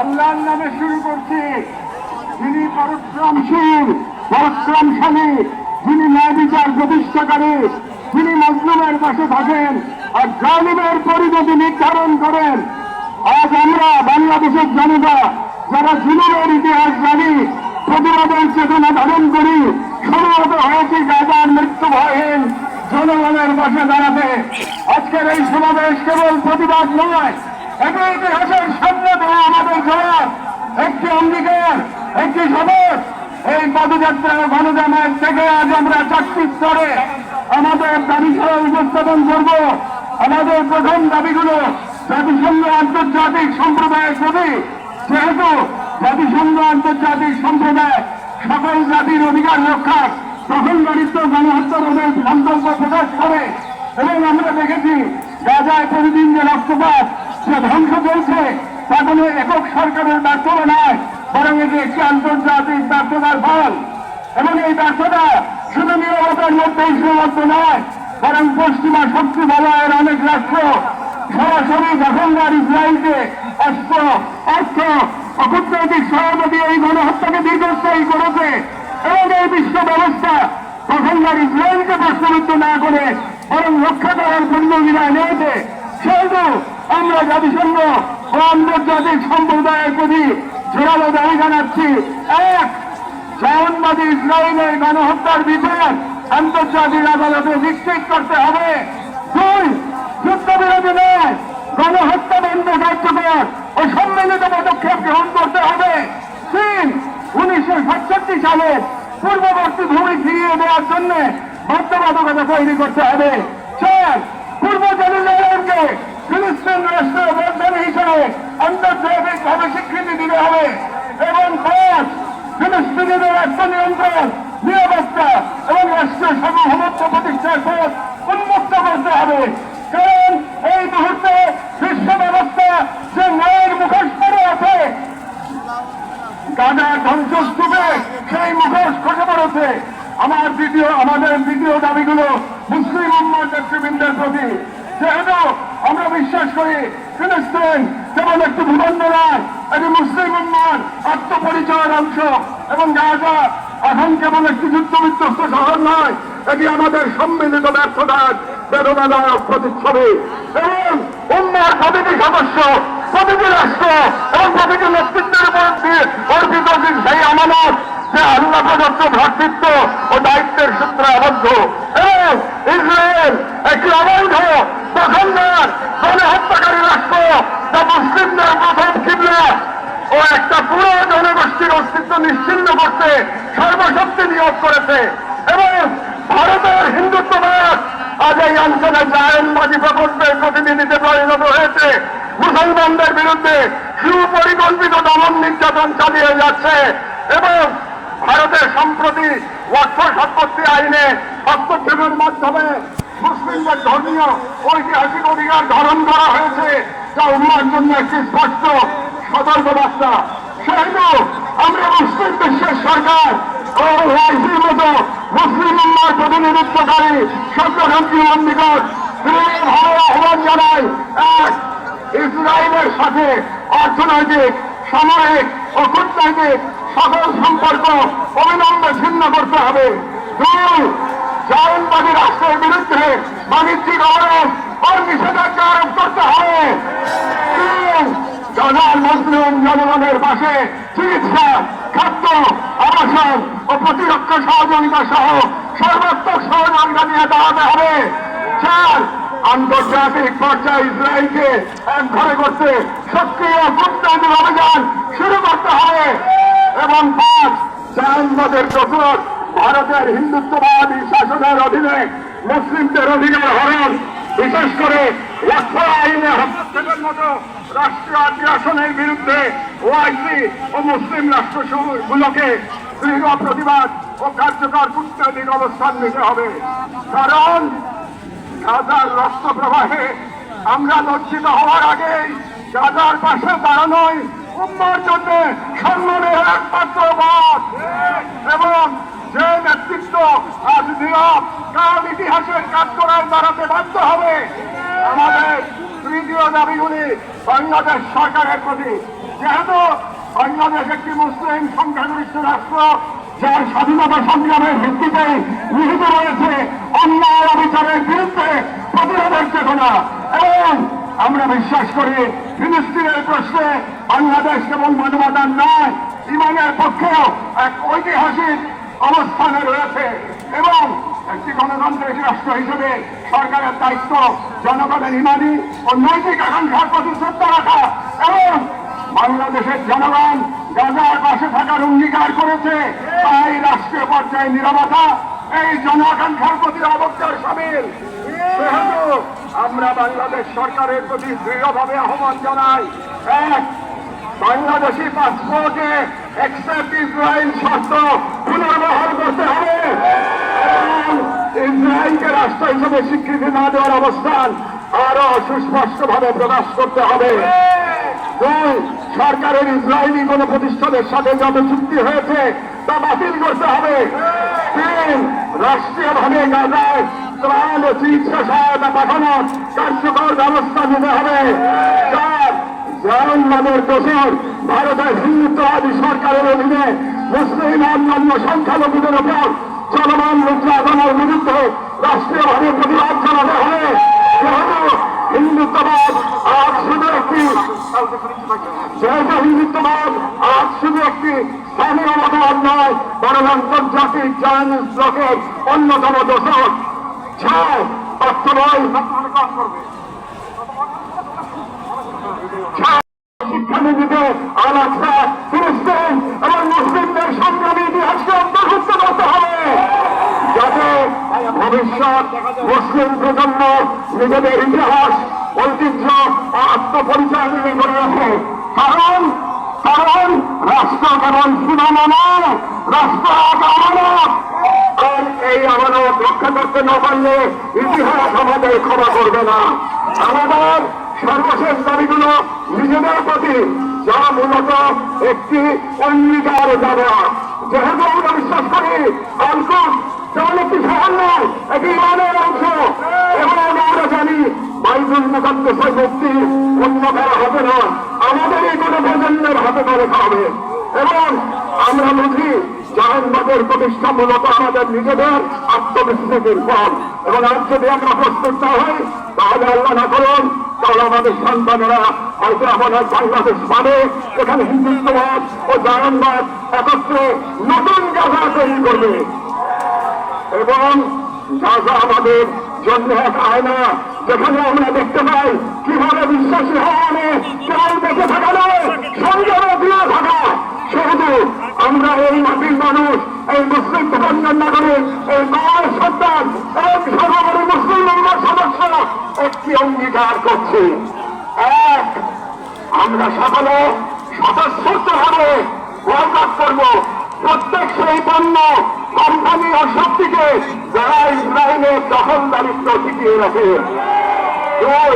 আল্লাহর নামে শুরু করছি, যিনি পরাক্রমশীল পরাক্রমশালী, যিনি ন্যায় বিচার প্রতিষ্ঠাকারী, যিনি মজলুমের পাশে থাকেন আর জালিমের পরিণতি নির্ধারণ করেন। আজ আমরা বাংলাদেশের জনতা যারা জুলুমের ইতিহাস জানি, প্রতিবাদের চেতনা ধারণ করি, সমবেত হয়েছি গাজার মৃত্যু ভয়হীন জনগণের পাশে দাঁড়াতে। আজকের এই সমাবেশ কেবল প্রতিবাদ নয়, এটি ইতিহাসের সামনে দেওয়া আমাদের জবাব, একটি অঙ্গীকার, একটি শপথ। এই পদযাত্রা গণজামায়াত থেকে আজ আমরা 4টি স্তরে আমাদের দাবিগুলো উপস্থাপন করব। আমাদের প্রথম দাবিগুলো জাতিসংঘ আন্তর্জাতিক সম্প্রদায়ের প্রতি, যেহেতু জাতিসংঘ আন্তর্জাতিক সম্প্রদায় সকল জাতির অধিকার রক্ষার দখলদারিত্ব গণহত্যা রোধের সংকল্প প্রকাশ করে, এবং আমরা দেখেছি গাজায় প্রতিদিন যে রক্তপাত, যে ধ্বংস চলছে, তা কোনো একক সরকারের ব্যর্থতা নয়, বরং এটি একটি আন্তর্জাতিক ব্যর্থতার ফল। এবং এই ব্যর্থতা শুধু নিরবতার মধ্যেই সীমাবদ্ধ নয়, বরং পশ্চিমা শক্তি বলয়ের অনেক রাষ্ট্র সরাসরি দখলদার ইসরায়েলকে অস্ত্র, অর্থ, অকূটনৈতিক সহায়তা দিয়ে এই গণহত্যাকে দীর্ঘস্থায়ী করেছে। এবং এই বিশ্ব ব্যবস্থা দখলদার ইসরায়েলকে প্রশ্নবিদ্ধ না করে বরং রক্ষা করার পূর্ণবিধায় নিয়েছে। সেহেতু আমরা জাতিসংঘ ও আন্তর্জাতিক সম্প্রদায়ের প্রতি জোরালো দাবি জানাচ্ছি, এক, জায়নবাদী ইসরায়েলের গণহত্যার বিচার আন্তর্জাতিক আদালতে নিশ্চিত করতে হবে। দুই, যুদ্ধবিরতি নয়, গণহত্যা বন্ধ কার্যকর ও সম্মিলিত পদক্ষেপ গ্রহণ করতে হবে। তিন, 1967 সালের পূর্ববর্তী ভূমি ফিরিয়ে দেওয়ার জন্য বাধ্যবাধকতা তৈরি করতে হবে। চার, পূর্ব জেরুজালেমকে ফিলিস্তিন রাষ্ট্রের রাজধানী হিসেবে আন্তর্জাতিকভাবে স্বীকৃতি দিতে হবে। এবং পাঁচ, ফিলিস্তিনিদের আত্মনিয়ন্ত্রণ, নিরাপত্তা এবং রাষ্ট্রীয় সার্বভৌমত্ব প্রতিষ্ঠার পথ উন্মুক্ত করতে হবে। কারণ এই মুহূর্তে বিশ্ব ব্যবস্থা যে ন্যায়ের মুখোশ পড়ে আছে, গাজার ধ্বংসস্তূপে সেই মুখোশ খসে পড়েছে। আমাদের দ্বিতীয় দাবিগুলো মুসলিম উম্মার নেতৃবৃন্দের প্রতি, যেহেতু আমরা বিশ্বাস করি ফিলিস্তিন কেবল একটি ভূখণ্ড নয়, এটি মুসলিম উম্মার আত্মপরিচয়ের অংশ, এবং গাজা এখন কেবল একটি যুদ্ধবিধ্বস্ত শহর নয়, এটি আমাদের সম্মিলিত ব্যর্থতার বেদনাদায়ক প্রতিচ্ছবি। এবং উম্মার প্রতিটি সদস্য, প্রতিটি রাষ্ট্র এবং প্রতিটি নেতৃত্বের উপর অর্পিত সেই আমানত যে আল্লাহ প্রদত্ত ভ্রাতৃত্ব ও দায়িত্বের সূত্রে আবদ্ধ। এবং ইসরায়েল একটি অবৈধ দখলদার গণহত্যাকারী রাষ্ট্র, যা মুসলিমদের প্রথম কিবলা ও একটা পুরো জনগোষ্ঠীর অস্তিত্ব নিশ্চিহ্ন করতে সর্বশক্তি নিয়োগ করেছে। এবং ভারতের হিন্দুত্ববাদ আজ এই অঞ্চলে জায়নবাদী প্রকল্পের প্রতিনিধিতে পরিণত হয়েছে, মুসলমানদের বিরুদ্ধে সুপরিকল্পিত দমন নির্যাতন চালিয়ে যাচ্ছে। এবং ভারতের সম্প্রতি ওয়াকফ সম্পত্তি আইনে হস্তক্ষেপের মাধ্যমে মুসলিমদের ধর্মীয় ঐতিহাসিক অধিকার ধারণ করা হয়েছে, যা উম্মার জন্য একটি স্পষ্ট সতর্কবার্তা। সেহেতু আমরা মুসলিম বিশ্বের সরকার ও ওআইসির মতো মুসলিম উম্মার প্রতিনিধিত্বকারী সরকারের নিকট দৃঢ়ভাবে আহ্বান জানাই, এক, ইসরায়েলের সাথে অর্থনৈতিক, সামরিক ও কূটনৈতিক সকল সম্পর্ক অবিলম্বে ছিন্ন করতে হবে। দুই, জায়নবাদী রাষ্ট্রের বিরুদ্ধে বাণিজ্যিক অবরোধ ও নিষেধাজ্ঞা আরোপ করতে হবে। তিন, গাজার মুসলিম জনগণের পাশে চিকিৎসা, খাদ্য, আবাসন ও প্রতিরক্ষা সহযোগিতা সহ সর্বাত্মক সহযোগিতা নিয়ে দাঁড়াতে হবে। চার, আন্তর্জাতিক পর্যায়ে ইসরায়েলকে একঘরে করতে সক্রিয় কূটনৈতিক অভিযান শুরু করতে হবে। এবং পাঁচ, জায়নবাদের দোষর ভারতের হিন্দুত্ববাদী শাসনের অধীনে মুসলিমদের অধিকার হরণ, বিশেষ করে ওয়াকফ আইনে হস্তক্ষেপের মতো রাষ্ট্রীয় আগ্রাসনের বিরুদ্ধে ওআইসি ও মুসলিম রাষ্ট্রগুলোকে দৃঢ় প্রতিবাদ ও কার্যকর কূটনৈতিক অবস্থান নিতে হবে। কারণ গাজার রক্ত প্রবাহে আমরা লজ্জিত হওয়ার আগেই গাজার পাশে দাঁড়ানোই উম্মার জন্য সম্মানের একমাত্র পথ। এবং যে নেতৃত্ব আজ নীরব, কাল ইতিহাসের কাঠগড়ায় দাঁড়াতে বাধ্য হবে। আমাদের তৃতীয় দাবিগুলি বাংলাদেশ সরকারের প্রতি। যেহেতু বাংলাদেশ একটি মুসলিম সংখ্যাগরিষ্ঠ রাষ্ট্র, যার স্বাধীনতা সংগ্রামের ভিত্তিতে নিহিত রয়েছে অন্যায় অবিচারের বিরুদ্ধে প্রতিরোধের চেতনা, এবং আমরা বিশ্বাস করি ফিলিস্তিনের প্রশ্নে বাংলাদেশ কেবল মানবতার নয়, ইমানের পক্ষেও এক ঐতিহাসিক অবস্থানে রয়েছে। এবং একটি গণতান্ত্রিক রাষ্ট্র হিসেবে সরকারের দায়িত্ব জনগণের ইমানি ও নৈতিক আকাঙ্ক্ষার প্রতি শ্রদ্ধা রাখা, এবং বাংলাদেশের জনগণ গাজার পাশে থাকার অঙ্গীকার করেছে, তাই রাষ্ট্রীয় পর্যায়ে নীরবতা এই জন আকাঙ্ক্ষার প্রতি অবজ্ঞার সামিল। সেহেতু আমরা বাংলাদেশ সরকারের প্রতি দৃঢ়ভাবে আহ্বান জানাই, এক, বাংলাদেশি পাসপোর্টে অ্যাকসেপ্ট ইসরায়েল শর্ত পুনর্বহাল করতে হবে এবং ইসরায়েলকে রাষ্ট্র হিসেবে স্বীকৃতি না দেওয়ার অবস্থান আরো সুস্পষ্টভাবে প্রকাশ করতে হবে। দুই, সরকারের ইসরায়েলি কোন প্রতিষ্ঠানের সাথে যত চুক্তি হয়েছে তা বাতিল করতে হবে। তিন, রাষ্ট্রীয়ভাবে গাজায় ত্রাণ ও চিকিৎসা সহায়তা পাঠানোর কার্যকর ব্যবস্থা নিতে হবে। চার, জাহান্নামের দোষর ভারতের হিন্দুত্ববাদী সরকারের অধীনে মুসলিম অন্যান্য সংখ্যালঘুদের উপর চলমান নির্যাতনের বিরুদ্ধে রাষ্ট্রীয়ভাবে প্রতিবাদ জানাতে হবে। যেহেতু হিন্দুত্ববাদ আজ শুধু একটি স্থানীয় মতবাদ নয়, বরং আন্তর্জাতিক জায়নিজ ব্লকের অন্যতম দোষর। ছয়, অর্থনয় শিক্ষানীতিতে আলাদা ফিলিস্তিন এবং মুসলিমদের সংগ্রামী ইতিহাসকে অন্তর্ভুক্ত করতে হবে, যাতে ভবিষ্যৎ মুসলিম প্রজন্ম নিজেদের ইতিহাস, ঐতিহ্য ও আত্মপরিচয় নিয়ে করে রাখে। কারণ রাষ্ট্র কেবল সীমানা নয়, রাষ্ট্র এক আমানত, আর এই আমানত রক্ষা করতে না পারলে ইতিহাস আমাদের ক্ষমা করবে না। আমাদের সর্বশেষ দাবিগুলো নিজেদের প্রতি, যা মূলত একটি অঙ্গীকার দেওয়া। যেহেতু আমরা বিশ্বাস করি আলকুট যেমন একটি শহর নয়, এটি ইমানের অংশ, এবং আমরা জানি বাইবেল মুকাদ্দাসের মুক্তি অন্য করা হবে না, আমাদেরই কোনো প্রজন্মের হাতে করে খাবে। এবং আমরা বুঝি জাহান্নামের প্রতিষ্ঠা মূলত আমাদের নিজেদের আত্মবিশ্বাসের ফল, এবং আজ যদি আমরা প্রস্তুত না হই তাহলে আল্লাহ না করুন, তাহলে আমাদের সন্তানেরা হয়তো আমাদের বাংলাদেশ পাবে, এখানে হিন্দুত্ববাদ ও জাহান্নাম একত্রে নতুন গাজা তৈরি করবে। এবং গাজা আমাদের জন্য এক আয়না, যেখানে আমরা দেখতে পাই কিভাবে বিশ্বাসী হওয়া মানে কেবল বেঁচে থাকা নয়, সংযমে দিয়ে থাকা। শুধু আমরা এই মাটির মানুষ, এই মুসলিম ধর্মের নাগরিক, এই মায়ের সন্তান এবং সর্বোপরি মুসলিম উম্মার সদস্য একটি অঙ্গীকার করছি, এক, আমরা সকলে স্বতঃস্ফূর্তভাবে বয়কট করব প্রত্যেক সেই পণ্য, কোম্পানি ও শক্তিকে যারা ইসরায়েলের দখলদারিত্ব টিকিয়ে রাখে। দুই,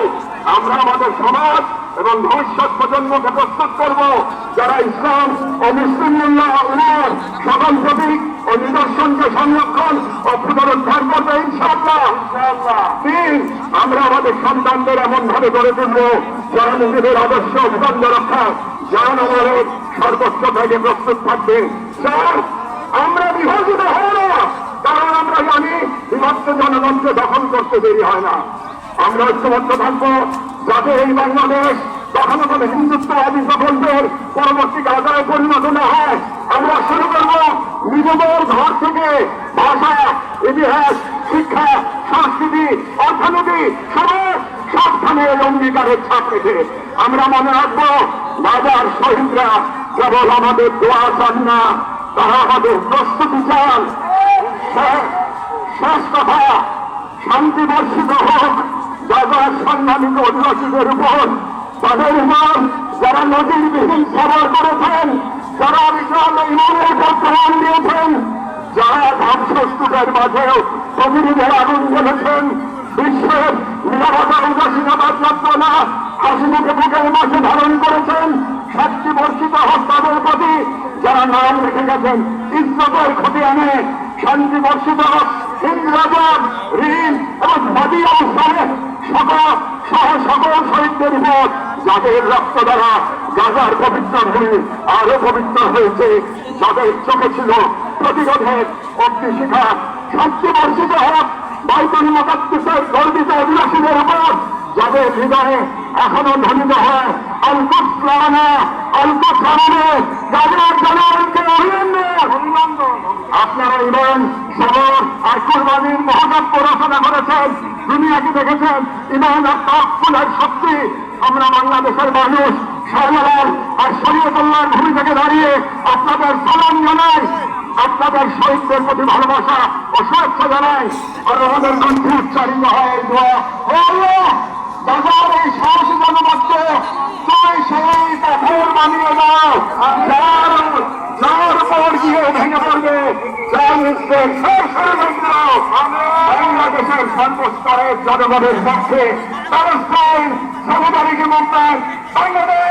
আমরা আমাদের সমাজ এবং ভবিষ্যৎ প্রজন্মকে প্রস্তুত করব যারা ইসলাম ও মুসলিম উম্মার সকল প্রতীক ও নিদর্শনকে সংরক্ষণ ও পুনরুদ্ধার করবে ইনশাআল্লাহ। তিন, আমরা আমাদের সন্তানদের এমন ভাবে গড়ে তুলব যারা নিজেদের আদর্শ অভিবন্ধ রক্ষা জনগণের সর্বোচ্চ থেকে প্রস্তুত থাকবে। চার, আমরা বিভাজিত হব না, কারণ আমরা জানি বিভক্ত জনগণকে দখল করতে দেরি হয় না। আমরা ঐক্যবদ্ধ থাকবো যাতে এই বাংলাদেশ কখনো কোনো হিন্দুত্ববাদী দখলদের পরবর্তী গাজায় পরিণত না হয়। আমরা শুরু করব নিজেদের ঘর থেকে, ভাষা, ইতিহাস, শিক্ষা, সংস্কৃতি, অর্থনীতি সবখানে অঙ্গীকারের ছাপ রেখে আমরা মনে রাখবো গাজার শহীদরা কেবল আমাদের দোয়া চান না, তারা আমাদের প্রস্তুতি চান। শেষ কথা, শান্তি বর্ষিত হোক গাজার সম্মানিত অধিবাসীদের উপর, তাদের উপর যারা নজিরবিহীন সবর করেছেন, যারা বিশাল ইমানের উপর প্রমাণ দিয়েছেন, যারা ধ্বংসস্তূপের মাঝেও প্রতিনিধির আগুন জ্বেলেছেন, বিশ্বের নিরাপত্তা উদাসীনতার যন্ত্রণা হাসি মুখে বুকের মাঝে ধারণ করেছেন, শাস্তি বর্ষিত হোক তাদের প্রতি যারা নাম রেখে গেছেন ইজ্জতের ক্ষতি আনে, শান্তি বর্ষিত হোক হিন্দ রাজব, ঋণ এবং নদী অবস্থানে সহ সকল শহীদদের উপর যাদের রক্ত দ্বারা গাজার পবিত্র ভূমি আরো পবিত্র হয়েছে, যাদের চোখে ছিল প্রতিরোধের অগ্নিশিখা, শান্তি বর্ষিত হোক বাইতুল মুকাদ্দাসের গর্বিত অধিবাসীদের উপর, যাদের হৃদয়ে এখনো ধ্বনিত হয় আল-কুদস লানা আল-কুদস আমাদের, যাদের জনগণকে অভিনন্দন। আপনারা ইমান, সবর আর কুরবানির মহাকাব্য রচনা করেছেন, দুনিয়াকে দেখেছেন ইমান আর তাওয়াক্কুলের শক্তি। আমরা বাংলাদেশের মানুষ শাহজালাল আর শরীয়তুল্লাহর ভূমি থেকে দাঁড়িয়ে আপনাদের সালাম জানাই, আপনাদের শহীদদের প্রতি ভালোবাসা ও শুভেচ্ছা জানাই। আর আমাদের কণ্ঠে উচ্চারিত হয় এই দোয়া, ও আল্লাহ, বাজার এই সাহসী জনমতকে তুমি সেই পাথর বানিয়ে দাও যার উপর গিয়ে ভেঙে পড়বে বাংলাদেশের সর্বস্তরের জনগণের পক্ষে প্যালেস্টাইন, সামুদারিক মুভমেন্ট, বাংলাদেশ